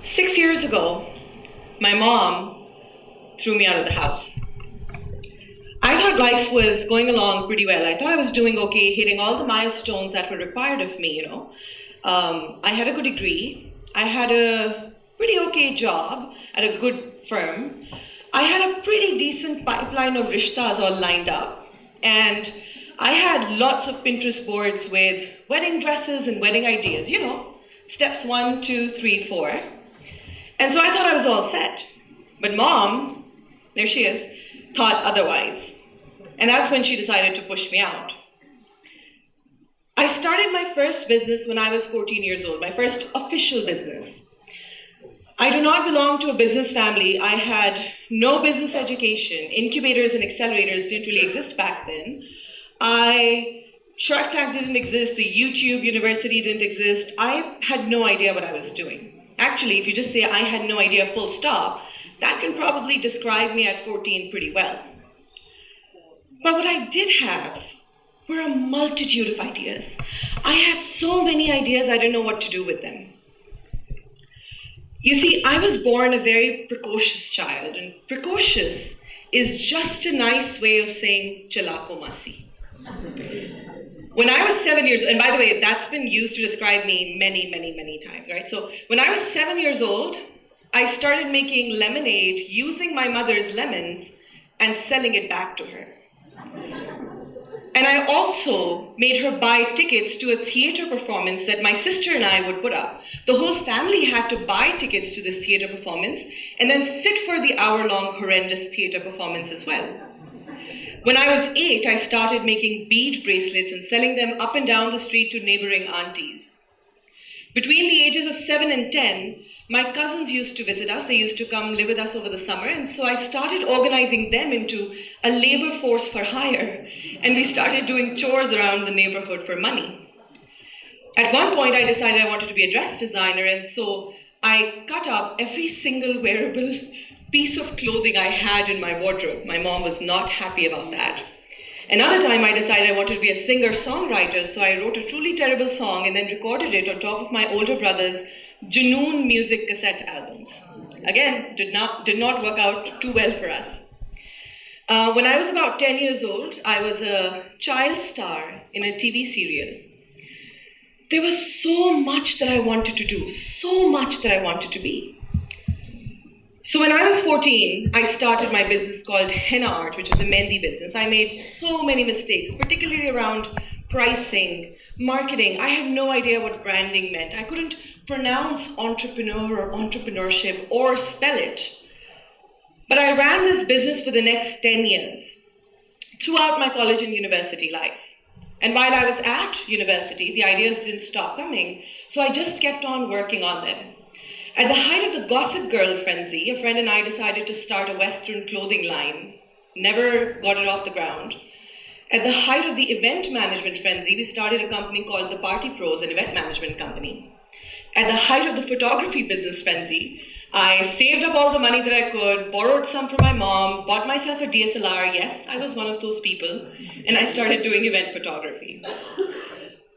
6 years ago, my mom threw me out of the house. I thought life was going along pretty well. I thought I was doing okay, hitting all the milestones that were required of me, I had a good degree. I had a pretty okay job at a good firm. I had a pretty decent pipeline of rishtas all lined up. And I had lots of Pinterest boards with wedding dresses and wedding ideas, steps 1, 2, 3, 4. And so I thought I was all set. But mom, there she is, thought otherwise. And that's when she decided to push me out. I started my first business when I was 14 years old, my first official business. I do not belong to a business family. I had no business education. Incubators and accelerators didn't really exist back then. Shark Tank didn't exist. The YouTube University didn't exist. I had no idea what I was doing. Actually, if you just say I had no idea full stop, that can probably describe me at 14 pretty well. But what I did have were a multitude of ideas. I had so many ideas, I didn't know what to do with them. You see, I was born a very precocious child, and precocious is just a nice way of saying chalako masi. When I was 7 years, and by the way, that's been used to describe me many, many, many times, right? So when I was 7 years old, I started making lemonade using my mother's lemons and selling it back to her. And I also made her buy tickets to a theater performance that my sister and I would put up. The whole family had to buy tickets to this theater performance and then sit for the hour-long horrendous theater performance as well. When I was 8, I started making bead bracelets and selling them up and down the street to neighboring aunties. Between the ages of 7 and 10, my cousins used to visit us. They used to come live with us over the summer. And so I started organizing them into a labor force for hire. And we started doing chores around the neighborhood for money. At one point, I decided I wanted to be a dress designer. And so I cut up every single wearable piece of clothing I had in my wardrobe. My mom was not happy about that. Another time I decided I wanted to be a singer-songwriter, so I wrote a truly terrible song and then recorded it on top of my older brother's Junoon music cassette albums. Again, did not work out too well for us. When I was about 10 years old, I was a child star in a TV serial. There was so much that I wanted to do, so much that I wanted to be. So when I was 14, I started my business called Henna Art, which is a mehndi business. I made so many mistakes, particularly around pricing, marketing. I had no idea what branding meant. I couldn't pronounce entrepreneur or entrepreneurship or spell it. But I ran this business for the next 10 years, throughout my college and university life. And while I was at university, the ideas didn't stop coming, so I just kept on working on them. At the height of the Gossip Girl frenzy, a friend and I decided to start a Western clothing line. Never got it off the ground. At the height of the event management frenzy, we started a company called the Party Pros, an event management company. At the height of the photography business frenzy, I saved up all the money that I could, borrowed some from my mom, bought myself a DSLR. Yes, I was one of those people. And I started doing event photography.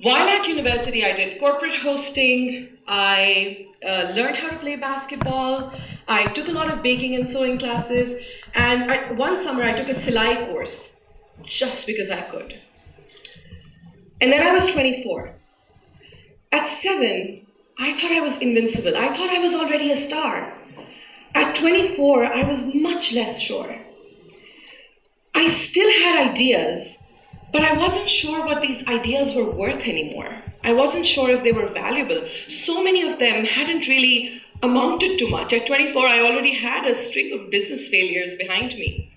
While at university, I did corporate hosting. I learned how to play basketball. I took a lot of baking and sewing classes. And one summer, I took a Silai course just because I could. And then I was 24. At 7, I thought I was invincible. I thought I was already a star. At 24, I was much less sure. I still had ideas, but I wasn't sure what these ideas were worth anymore. I wasn't sure if they were valuable. So many of them hadn't really amounted to much. At 24, I already had a string of business failures behind me.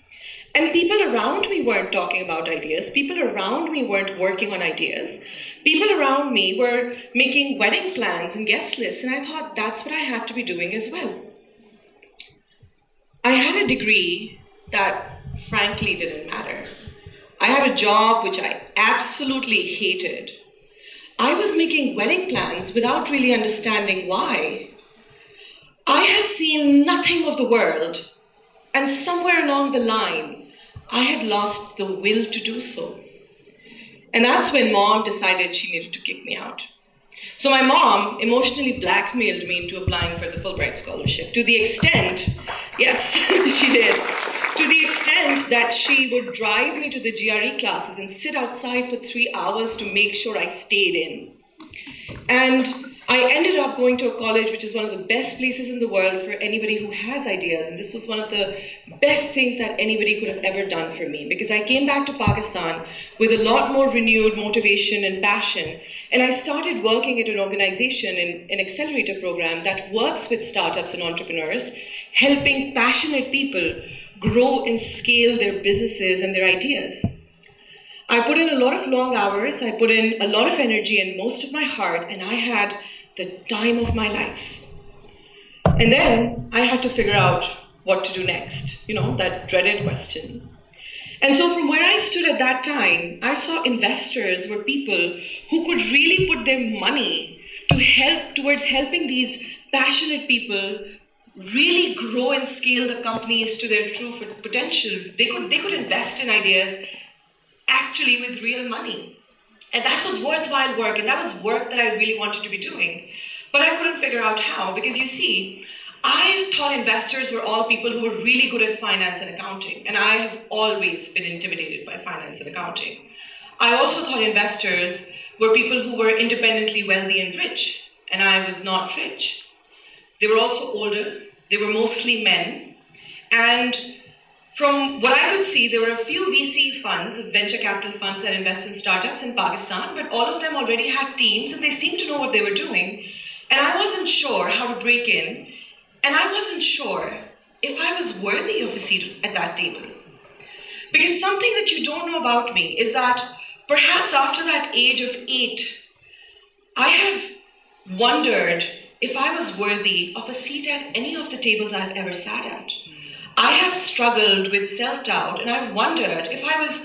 And people around me weren't talking about ideas. People around me weren't working on ideas. People around me were making wedding plans and guest lists, and I thought that's what I had to be doing as well. I had a degree that frankly didn't matter. I had a job which I absolutely hated. I was making wedding plans without really understanding why. I had seen nothing of the world, and somewhere along the line, I had lost the will to do so. And that's when mom decided she needed to kick me out. So my mom emotionally blackmailed me into applying for the Fulbright Scholarship to the extent, yes, she did, to the extent that she would drive me to the GRE classes and sit outside for 3 hours to make sure I stayed in. And I ended up going to a college which is one of the best places in the world for anybody who has ideas. And this was one of the best things that anybody could have ever done for me, because I came back to Pakistan with a lot more renewed motivation and passion. And I started working at an organization in an Accelerator program that works with startups and entrepreneurs, helping passionate people grow and scale their businesses and their ideas. I put in a lot of long hours, I put in a lot of energy and most of my heart, and I had the time of my life. And then I had to figure out what to do next, that dreaded question. And so from where I stood at that time, I saw investors were people who could really put their money to help towards helping these passionate people really grow and scale the companies to their true potential. They could invest in ideas actually with real money. And that was worthwhile work, and that was work that I really wanted to be doing. But I couldn't figure out how, because you see, I thought investors were all people who were really good at finance and accounting, and I have always been intimidated by finance and accounting. I also thought investors were people who were independently wealthy and rich, and I was not rich. They were also older, they were mostly men, and from what I could see, there were a few VC funds, venture capital funds that invest in startups in Pakistan, but all of them already had teams and they seemed to know what they were doing. And I wasn't sure how to break in, and I wasn't sure if I was worthy of a seat at that table. Because something that you don't know about me is that perhaps after that age of 8, I have wondered if I was worthy of a seat at any of the tables I've ever sat at. I have struggled with self-doubt, and I've wondered if I was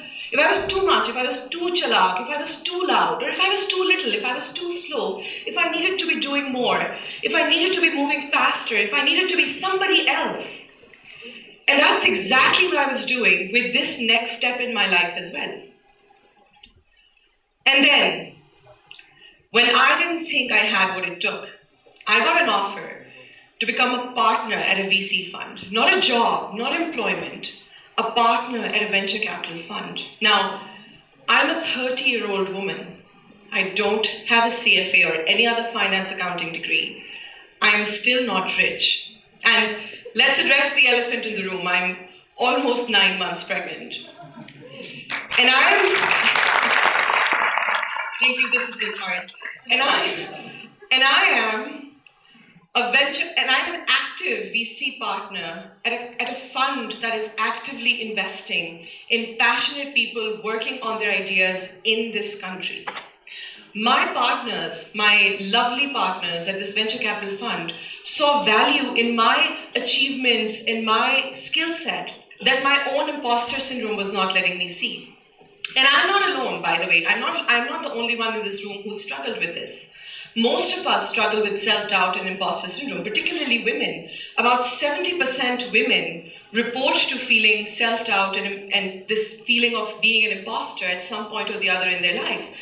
too much, if I was too chalak, if I was too loud, or if I was too little, if I was too slow, if I needed to be doing more, if I needed to be moving faster, if I needed to be somebody else. And that's exactly what I was doing with this next step in my life as well. And then, when I didn't think I had what it took, I got an offer to become a partner at a VC fund. Not a job, not employment, a partner at a venture capital fund. Now, I'm a 30-year-old woman. I don't have a CFA or any other finance accounting degree. I am still not rich. And let's address the elephant in the room. I'm almost 9 months pregnant. And thank you, this has been hard. And I am I'm an active VC partner at a fund that is actively investing in passionate people working on their ideas in this country. My partners, my lovely partners at this venture capital fund, saw value in my achievements, in my skill set, that my own imposter syndrome was not letting me see. And I'm not alone, by the way. I'm not the only one in this room who struggled with this. Most of us struggle with self-doubt and imposter syndrome, particularly women. About 70% women report to feeling self-doubt and this feeling of being an imposter at some point or the other in their lives.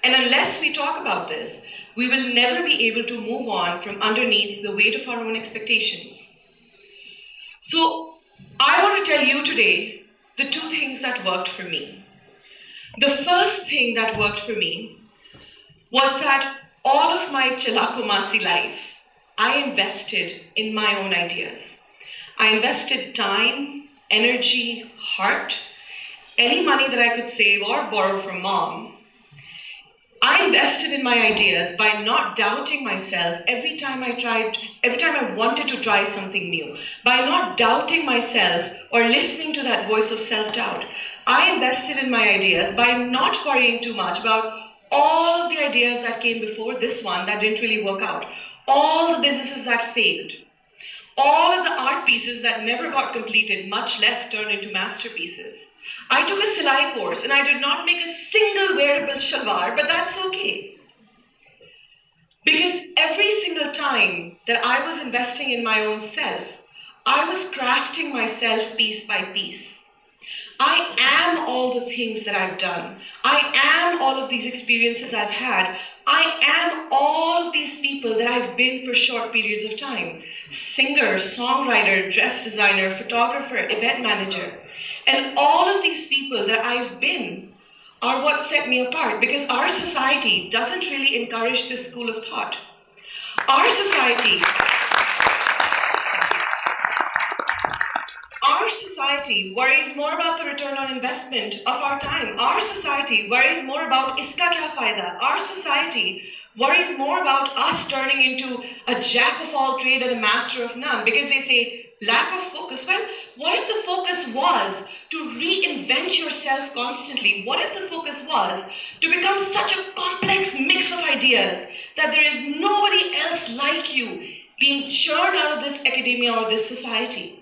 And unless we talk about this, we will never be able to move on from underneath the weight of our own expectations. So I want to tell you today the 2 things that worked for me. The first thing that worked for me was that all of my Chalakumasi life, I invested in my own ideas. I invested time, energy, heart, any money that I could save or borrow from mom. I invested in my ideas by not doubting myself every time I wanted to try something new, by not doubting myself or listening to that voice of self-doubt. I invested in my ideas by not worrying too much about all of the ideas that came before this one that didn't really work out, all the businesses that failed, all of the art pieces that never got completed, much less turned into masterpieces. I took a Silai course and I did not make a single wearable shalwar, but that's okay. Because every single time that I was investing in my own self, I was crafting myself piece by piece. I am all the things that I've done. I am all of these experiences I've had. I am all of these people that I've been for short periods of time. Singer, songwriter, dress designer, photographer, event manager. And all of these people that I've been are what set me apart, because our society doesn't really encourage this school of thought. Our society worries more about the return on investment of our time. Our society worries more about iska kya fayda. Our society worries more about us turning into a jack of all trade and a master of none, because they say lack of focus. Well, what if the focus was to reinvent yourself constantly? What if the focus was to become such a complex mix of ideas that there is nobody else like you being churned out of this academia or this society?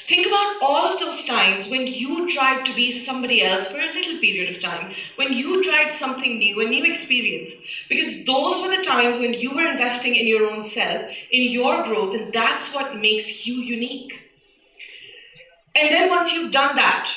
Think about all of those times when you tried to be somebody else for a little period of time, when you tried something new, a new experience, because those were the times when you were investing in your own self, in your growth, and that's what makes you unique. And then once you've done that,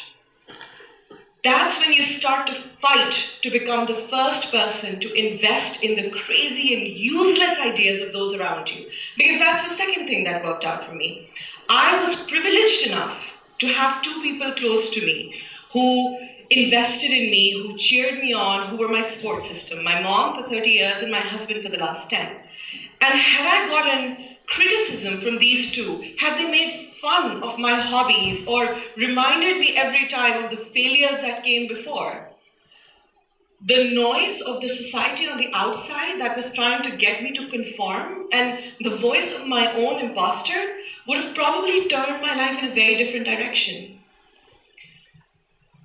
that's when you start to fight to become the first person to invest in the crazy and useless ideas of those around you. Because that's the second thing that worked out for me. I was privileged enough to have two people close to me who invested in me, who cheered me on, who were my support system. My mom for 30 years and my husband for the last 10. And had I gotten criticism from these two, had they made fun of my hobbies or reminded me every time of the failures that came before, the noise of the society on the outside that was trying to get me to conform and the voice of my own imposter would have probably turned my life in a very different direction.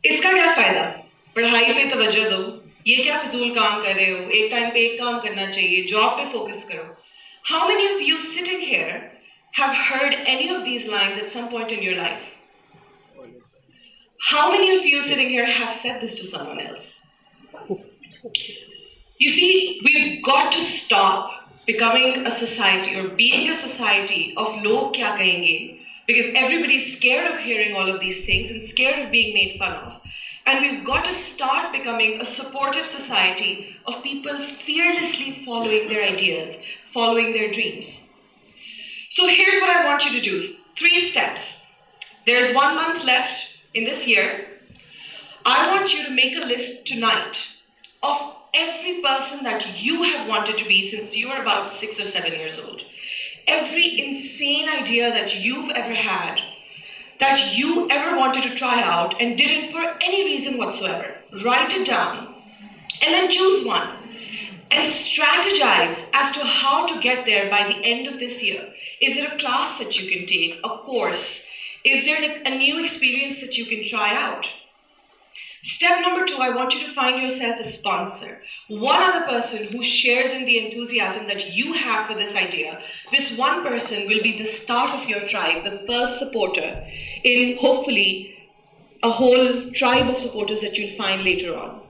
इसका क्या फायदा? पढ़ाई पे तवज्जो दो, ये क्या फिजूल काम कर रहे हो, एक टाइम पे एक काम करना चाहिए, जॉब पे फोकस करो. How many of you sitting here have heard any of these lines at some point in your life? How many of you sitting here have said this to someone else? You see, we've got to stop becoming a society or being a society of log kya kahenge, because everybody's scared of hearing all of these things and scared of being made fun of. And we've got to start becoming a supportive society of people fearlessly following their ideas, following their dreams. So here's what I want you to do. 3 steps. There's 1 month left in this year. I want you to make a list tonight of every person that you have wanted to be since you were about 6 or 7 years old. Every insane idea that you've ever had, that you ever wanted to try out and didn't for any reason whatsoever. Write it down and then choose one and strategize as to how to get there by the end of this year. Is there a class that you can take, a course? Is there a new experience that you can try out? Step number 2, I want you to find yourself a sponsor. One other person who shares in the enthusiasm that you have for this idea. This one person will be the start of your tribe, the first supporter in hopefully a whole tribe of supporters that you'll find later on.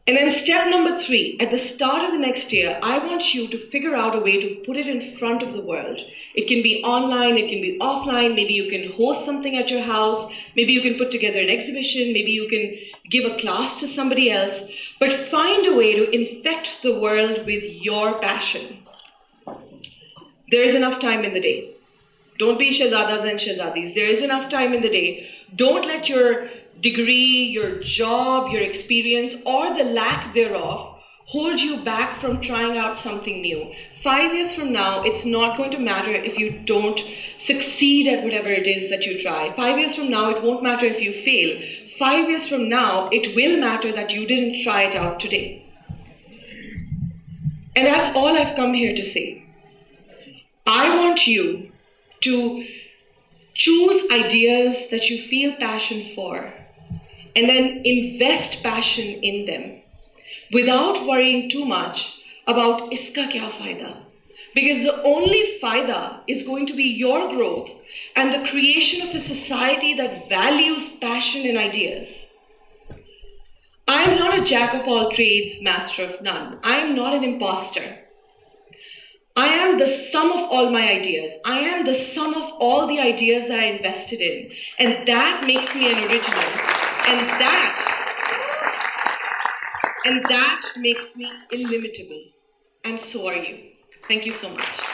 And then step number 3, at the start of the next year, I want you to figure out a way to put it in front of the world. It can be online, it can be offline, maybe you can host something at your house, maybe you can put together an exhibition, maybe you can give a class to somebody else, but find a way to infect the world with your passion. There is enough time in the day. Don't be shahzadas and shahzadis. There is enough time in the day. Don't let your degree, your job, your experience, or the lack thereof hold you back from trying out something new. 5 years from now, it's not going to matter if you don't succeed at whatever it is that you try. 5 years from now, it won't matter if you fail. 5 years from now, it will matter that you didn't try it out today. And that's all I've come here to say. I want you to choose ideas that you feel passion for, and then invest passion in them without worrying too much about iska kya fayda. Because the only fayda is going to be your growth and the creation of a society that values passion and ideas. I am not a jack of all trades, master of none. I am not an imposter. I am am the sum of all my ideas. I am the sum of all the ideas that I invested in. And that makes me an original. And that makes me illimitable. And so are you. Thank you so much.